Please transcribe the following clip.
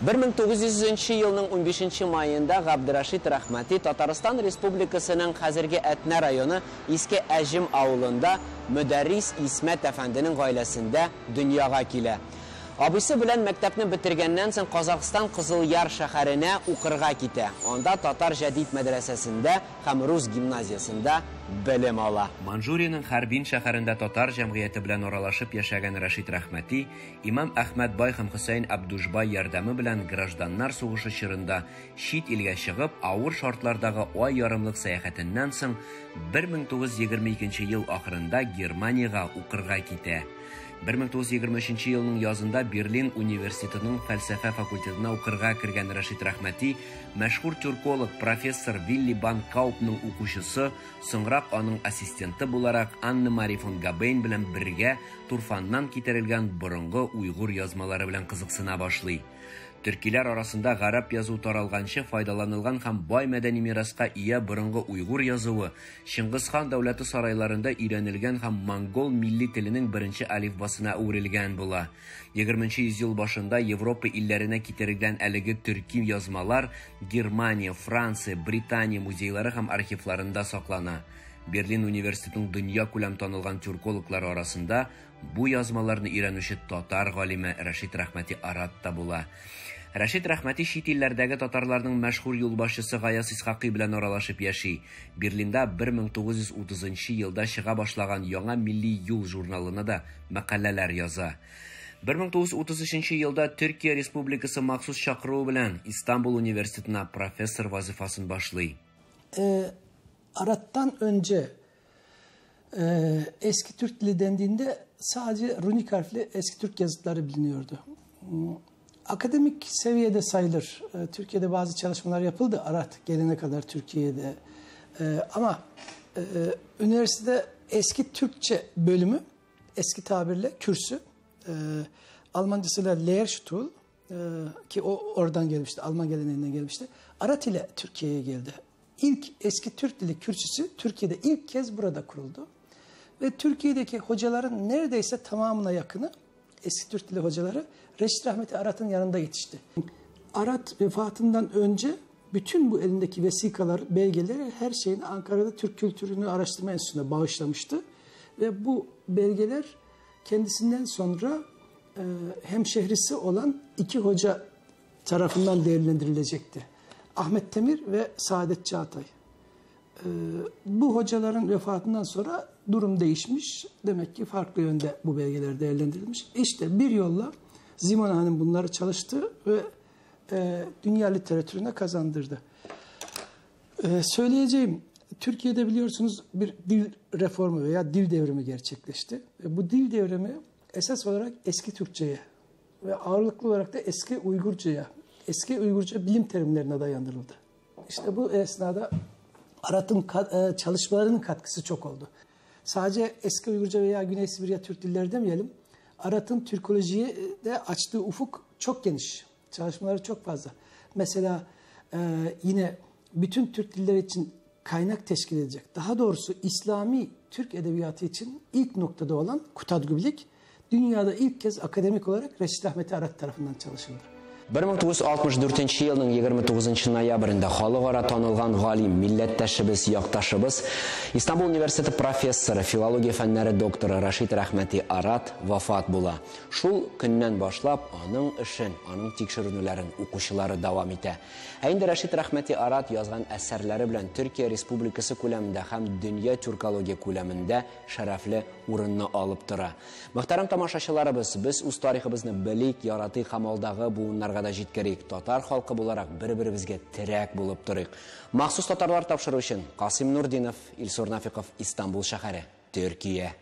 1900 елның 15 майында Ғабдырашид Рахмати Татарстан Республикасының хәзерге Әтнә районы Иске Әжім ауылында Мөдәррис Исмәт әфәнденең гаиләсендә дөньяга килә. Абыйсы белән мәктәпне бетергәннән соң Казакстан Кызыл Яр шәһәренә укырга китә. Анда Татар Җәдид мәдрәсәсендә һәм Рус гимназиясендә белем ала. Манчжуриянең Харбин шәһәрендә татар җәмгыяте белән аралашып яшәгән Рашид Рахмати, Имам Әхмәт бай һәм Хөсәйн Абдужбай ярдәме белән гражданнар сугышы чорында чит илгә чыгып, авыр шартлардагы ай ярымлык сәяхәтеннән соң 1922 ел ахырында Германиягә укырга китә. 1923 елның язында Берлин университетының фәлсәфә факультетына укырга кергән Рашид Рахмати мәшһүр тюрколог профессор Вилли Бан Каупның укучысы, соңрак аның ассистенты буларак Анна-Мари фон Габейн белән бергә Турфаннан китерелгән борынгы уйгыр язмалары белән кызыксына башлый. Төркиләр арасында гарәп язу таралганчы файдаланылган һәм бай мәдәни мираска ия борынгы уйгыр язуы Чингис хан дәүләте сарайларында өйрәнелгән һәм монгол милли теленең беренче алифбасына үрелгән була. 20-нче ел башында Европа илләренә китерелгән әлеге төрки язмалар Германия, Франция, Британия музейлары һәм архивларында саклана. Берлин университетының дөнья күләм танылган тюркологлар арасында бу язмаларны өйрәнүче татар галиме Рашид Рахмати Арат та була. Рашид Рахмати чит илләрдәге татарларның мәшһүр юлбашчысы Гаяз Исхакый белән аралашып яши. Берлинда 1930 елда чыга башлаган Яңа милли юл журналына да мәкаләләр яза. 1933 елда Төркия Республикасы махсус чакыруы белән Истанбул университетына профессор вазифасын башлый. Arat'tan önce eski Türk dili dendiğinde sadece runik harfli eski Türk yazıtları biliniyordu. Akademik seviyede sayılır. Türkiye'de bazı çalışmalar yapıldı Arat gelene kadar Türkiye'de. Ama üniversitede eski Türkçe bölümü, eski tabirle kürsü, Almancasıyla Lehrstuhl ki o oradan gelmişti, Alman geleneğinden gelmişti. Arat ile Türkiye'ye geldi. İlk eski Türk dili kürsüsü Türkiye'de ilk kez burada kuruldu. Ve Türkiye'deki hocaların neredeyse tamamına yakını eski Türk dili hocaları Reşit Rahmeti Arat'ın yanında yetişti. Arat vefatından önce bütün bu elindeki vesikalar, belgeleri her şeyini Ankara'da Türk Kültürünü Araştırma Enstitüsü'ne bağışlamıştı. Ve bu belgeler kendisinden sonra hemşehrisi olan iki hoca tarafından değerlendirilecekti. Ahmet Temir ve Saadet Çağatay. Bu hocaların vefatından sonra durum değişmiş. Demek ki farklı yönde bu belgeler değerlendirilmiş. İşte bir yolla Zimon Hanım bunları çalıştı ve dünya literatürüne kazandırdı. Söyleyeceğim, Türkiye'de biliyorsunuz bir dil reformu veya dil devrimi gerçekleşti. Bu dil devrimi esas olarak eski Türkçe'ye ve ağırlıklı olarak da eski Uygurca'ya, eski Uygurca bilim terimlerine dayandırıldı. İşte bu esnada Arat'ın çalışmalarının katkısı çok oldu. Sadece eski Uygurca veya Güney Sibirya Türk dilleri demeyelim. Arat'ın Türkolojiye de açtığı ufuk çok geniş. Çalışmaları çok fazla. Mesela yine bütün Türk dilleri için kaynak teşkil edecek. Daha doğrusu İslami Türk edebiyatı için ilk noktada olan Kutadgüblik dünyada ilk kez akademik olarak Reşit Rahmeti Arat tarafından çalışıldı. 1964 елның 29 ноябрендә халыкара танылган галим, милләттәшебез, якташыбыз, Истанбул университеты профессоры, филология фәннәре докторы Рашид Рахмати Арат вафат була. Шул көннән башлап аның эшен, аның тикшерүләрен укучылары дәвам итә. Инде Рашид Рахмати Арат язган әсәрләре белән Төркия Республикасы күләмендә һәм дөнья тюркология күләмендә шәрәфле урынны алып тора. Мөхтәрәм тамашачыларыбыз, без үз тарихыбызны белик, яратыйк һәм алдагы буыннарга да җиткерик. Татар халкы буларак бер-беребезгә терәк булып торыйк. Махсус татарлар тапшыру өчен Касым Нурдинов, Илсур Нафиков, Истанбул шәһәре, Төркия.